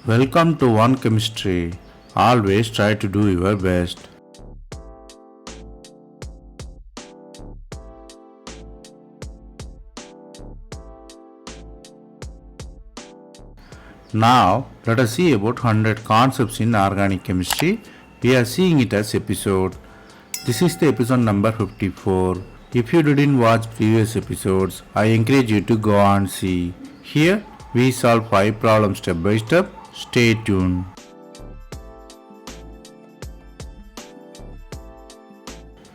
Welcome to One Chemistry. Always try to do your best. Now, let us see about 100 concepts in organic chemistry. We are seeing it as episode. This is the episode number 54. If you didn't watch previous episodes, I encourage you to go and see. Here, we solve 5 problems step by step. Stay tuned.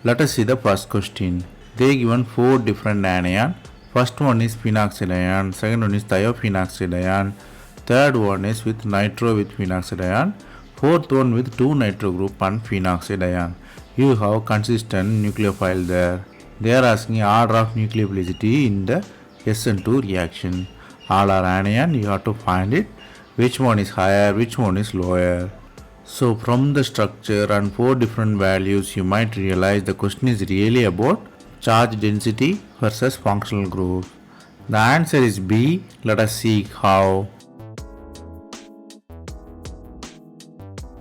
Let us see the first question. They given 4 different anions. First one is phenoxide ion, second one is thiophenoxide ion, third one is with nitro with phenoxide ion, fourth one with 2 nitro group and phenoxide ion. You have consistent nucleophile there. They are asking order of nucleophilicity in the SN2 reaction. All are anion, you have to find it. Which one is higher, which one is lower. So from the structure and 4 different values, you might realize the question is really about charge density versus functional group. The answer is B. Let us see how.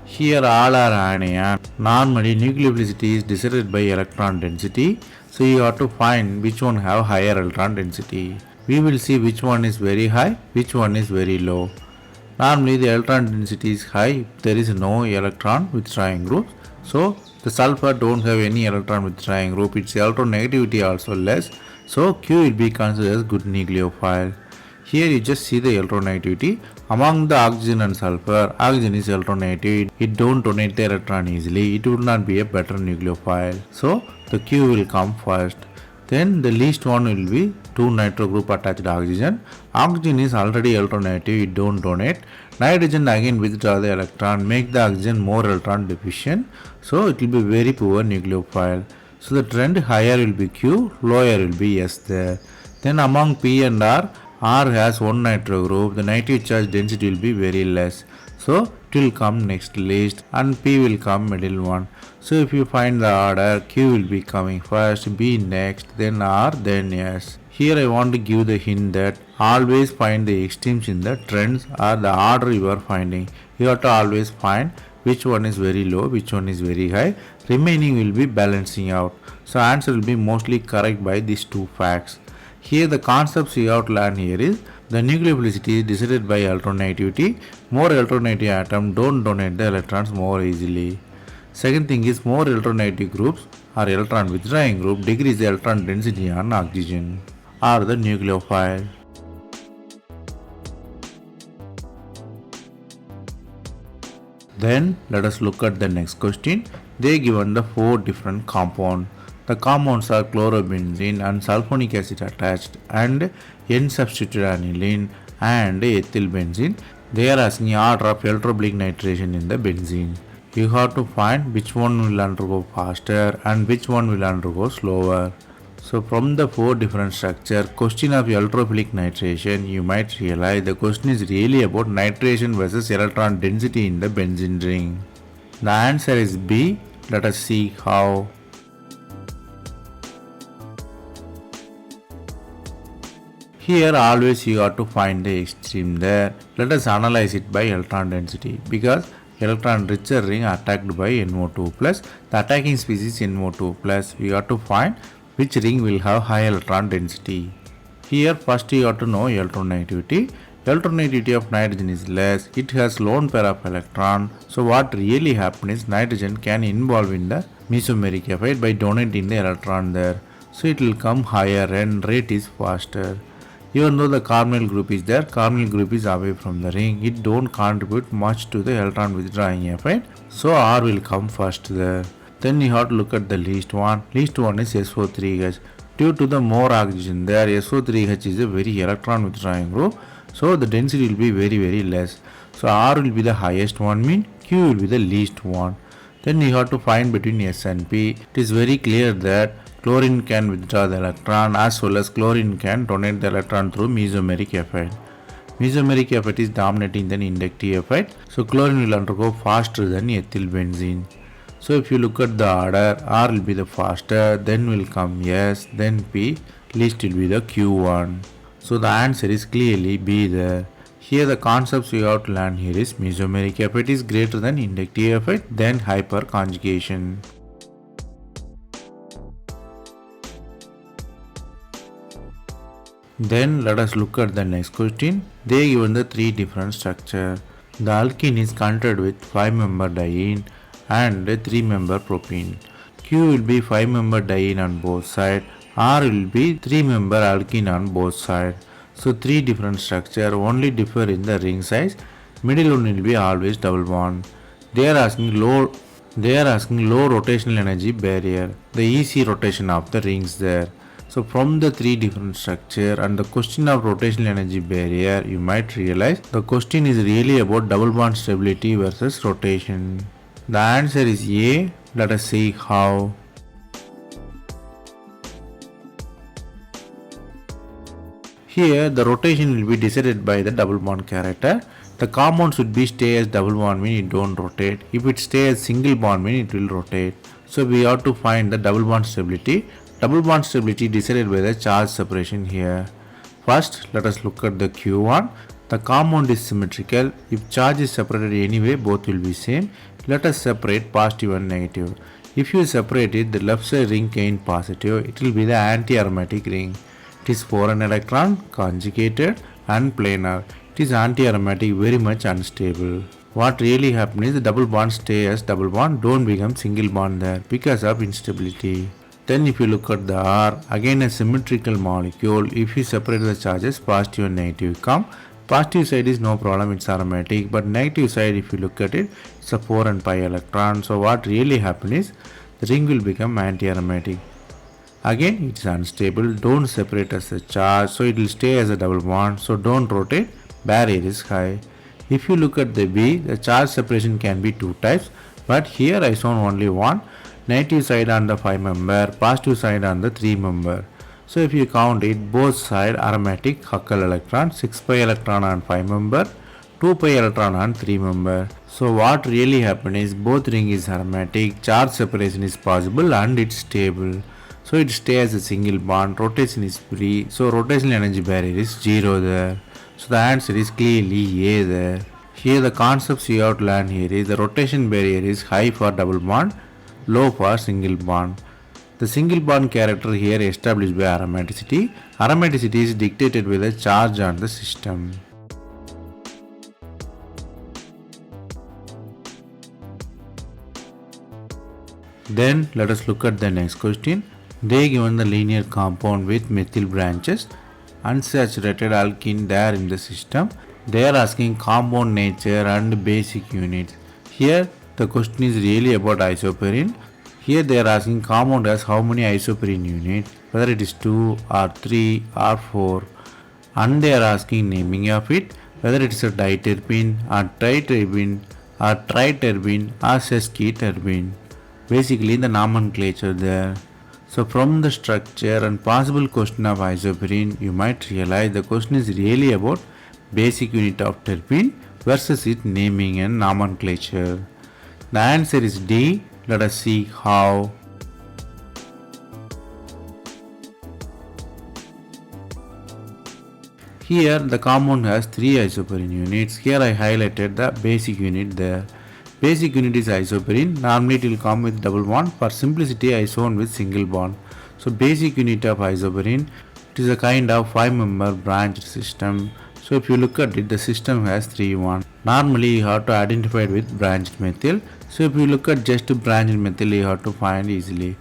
Here all are anion. Normally nucleophilicity is decided by electron density. So you have to find which one have higher electron density. We will see which one is very high, which one is very low. Normally the electron density is high if there is no electron withdrawing group. So the sulfur don't have any electron withdrawing group. Its electronegativity also less. So Q will be considered as good nucleophile. Here you just see the electronegativity. Among the oxygen and sulfur, oxygen is electronegative. It don't donate the electron easily. It would not be a better nucleophile. So the Q will come first. Then the least one will be 2 nitro group attached oxygen. Oxygen is already electronegative, it don't donate. Nitrogen again withdraw the electron, make the oxygen more electron deficient. So it will be very poor nucleophile. So the trend higher will be Q, lower will be S there. Then among P and R has 1 nitro group, the negative charge density will be very less. So it will come next least and P will come middle one. So if you find the order, Q will be coming first, B next, then R, then S. Here I want to give the hint that always find the extremes in the trends or the order you are finding. You have to always find which one is very low, which one is very high. Remaining will be balancing out. So answer will be mostly correct by these 2 facts. Here the concepts you have to learn here is the nucleophilicity is decided by electronegativity. More electronegative atoms don't donate the electrons more easily. Second thing is more electronegative groups or electron withdrawing group decrease the electron density on oxygen or the nucleophile. Then let us look at the next question. They given the 4 different compounds. The compounds are chlorobenzene and sulfonic acid attached and N-substituted aniline and ethyl benzene. They are asking order of electrophilic nitration in the benzene. You have to find which one will undergo faster and which one will undergo slower. So from the 4 different structure, question of electrophilic nitration, you might realize the question is really about nitration versus electron density in the benzene ring. The answer is B. Let us see how. Here always you have to find the extreme there. Let us analyze it by electron density because electron richer ring attacked by NO2 plus. The attacking species NO2 plus. We have to find which ring will have high electron density. Here first you have to know electronegativity. Electronegativity of nitrogen is less. It has lone pair of electron. So what really happens is nitrogen can involve in the mesomeric effect by donating the electron there. So it will come higher and rate is faster. Even though the carbonyl group is there, carbonyl group is away from the ring. It don't contribute much to the electron withdrawing effect. So R will come first there. Then you have to look at the least one. Least one is SO3H. Due to the more oxygen there, SO3H is a very electron withdrawing group. So the density will be very less. So R will be the highest one, mean Q will be the least one. Then you have to find between S and P. It is very clear that chlorine can withdraw the electron as well as chlorine can donate the electron through mesomeric effect. Mesomeric effect is dominating than inductive effect. So chlorine will undergo faster than ethyl benzene. So if you look at the order, R will be the faster, then will come S, then P, least will be the Q1. So the answer is clearly B there. Here the concepts you have to learn here is mesomeric effect is greater than inductive effect, then hyperconjugation. Then let us look at the next question. They given the three different structure. The alkene is connected with 5-member diene and a 3-member propene. Q will be 5-member diene on both sides. R will be 3-member alkene on both sides. So three different structure only differ in the ring size. Middle one will be always double bond. They are asking low rotational energy barrier. The easy rotation of the rings there. So from the three different structure and the question of rotational energy barrier, you might realize the question is really about double bond stability versus rotation. The answer is A. Let us see how. Here the rotation will be decided by the double bond character. The compound should be stay as double bond mean it don't rotate. If it stay as single bond mean it will rotate. So we have to find the double bond stability. Double bond stability decided by the charge separation here. First let us look at the Q1. The compound is symmetrical. If charge is separated anyway both will be same. Let us separate positive and negative. If you separate it, the left side ring gain positive, it will be the anti-aromatic ring. It is 4n electron, conjugated and planar. It is anti-aromatic, very much unstable. What really happens is the double bond stay as double bond, don't become single bond there because of instability. Then if you look at the R, again a symmetrical molecule, if you separate the charges, positive and negative come. Positive side is no problem, it's aromatic, but negative side if you look at it, it's a 4 and pi electron. So what really happens is the ring will become anti-aromatic. Again it's unstable, don't separate as a charge, so it will stay as a double bond, so don't rotate, barrier is high. If you look at the B, the charge separation can be two types, but here I shown only one, negative side on the 5-member, positive side on the 3-member. So if you count it, both side aromatic Huckel electron, 6 pi electron on 5-member, 2 pi electron on 3-member. So what really happens is both ring is aromatic, charge separation is possible and it's stable. So it stays as a single bond, rotation is free, so rotational energy barrier is 0 there. So the answer is clearly A there. Here the concepts you have to learn here is the rotation barrier is high for double bond, low for single bond. The single bond character here established by aromaticity. Aromaticity is dictated by the charge on the system. Then let us look at the next question. They given the linear compound with methyl branches, unsaturated alkene there in the system. They are asking compound nature and basic units. Here the question is really about isoprene. Here they are asking compound has how many isoprene units, whether it is 2 or 3 or 4. And they are asking naming of it, whether it is a diterpene or triterpene or triterpene or sesquiterpene. Basically the nomenclature there. So from the structure and possible question of isoprene, you might realize the question is really about basic unit of terpene versus its naming and nomenclature. The answer is D. Let us see how. Here the compound has 3 isoprene units. Here I highlighted the basic unit there. Basic unit is isoprene. Normally it will come with double bond. For simplicity I shown with single bond. So basic unit of isoprene, it is a kind of 5-member branched system. So if you look at it, the system has 3 1. Normally you have to identify it with branched methyl. So if you look at just branched methyl, you have to find easily.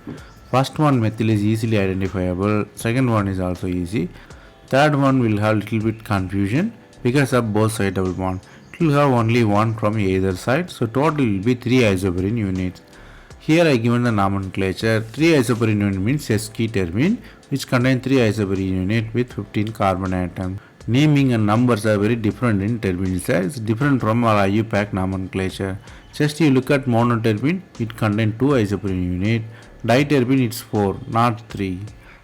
First one methyl is easily identifiable. Second one is also easy. Third one will have little bit confusion because of both side double bond. It will have only one from either side. So total will be 3 isoprene units. Here I given the nomenclature. 3 isoprene unit means sesquiterpene, which contain 3 isoprene unit with 15 carbon atom. Naming and numbers are very different in terpene size, different from our IUPAC nomenclature. Just you look at monoterpene, it contains 2 isoprene unit. Diterpene it's 4, not 3.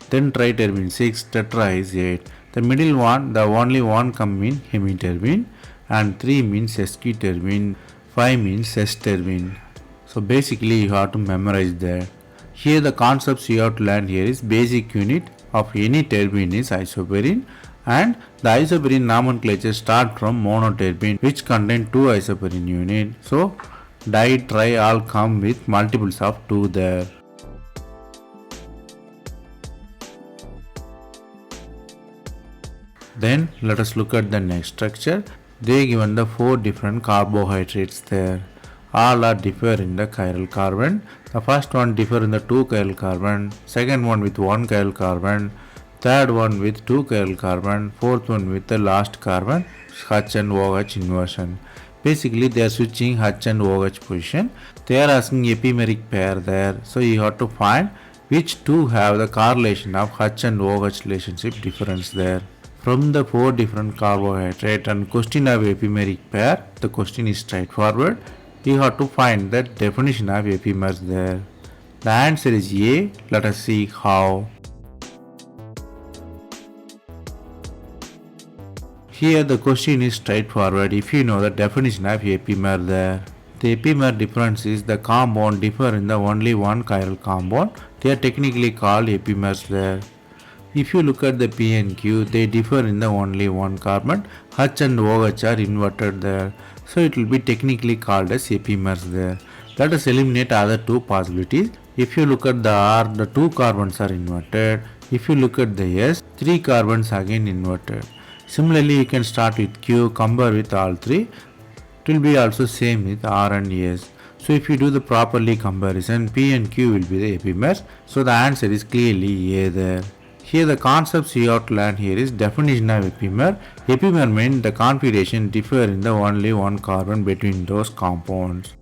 Then triterpene 6, tetra is 8. The middle one, the only one come in hemiterpene, and 3 means sesquiterpene, 5 means sesterpene. So basically you have to memorize that. Here the concepts you have to learn here is basic unit of any terpene is isoprene And the isoprene nomenclature start from monoterpene, which contain 2 isoprene unit. So di, tri all come with multiples of 2 there. Then let us look at the next structure. They given the 4 different carbohydrates there. All are differ in the chiral carbon. The first one differ in the 2 chiral carbon, second one with 1 chiral carbon, third one with 2 chiral carbon, fourth one with the last carbon, H and OH inversion. Basically they are switching H and OH position. They are asking epimeric pair there. So you have to find which two have the correlation of H and OH relationship difference there. From the 4 different carbohydrate and question of epimeric pair, the question is straightforward. You have to find the definition of epimers there. The answer is A. Let us see how. Here the question is straightforward if you know the definition of epimer there. The epimer difference is the compound differ in the only one chiral compound. They are technically called epimers there. If you look at the P and Q, they differ in the only one carbon. H and OH are inverted there. So it will be technically called as epimers there. Let us eliminate other two possibilities. If you look at the R, the 2 carbons are inverted. If you look at the S, 3 carbons again inverted. Similarly, you can start with Q, compare with all 3. It will be also same with R and S. So if you do the properly comparison, P and Q will be the epimers. So the answer is clearly A there. Here the concepts you have to learn here is definition of epimer. Epimer means the configuration differ in the only one carbon between those compounds.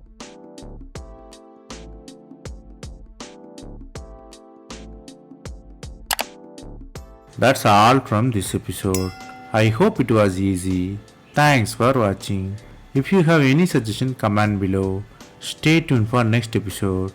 That's all from this episode. I hope it was easy. Thanks for watching. If you have any suggestion, comment below. Stay tuned for next episode.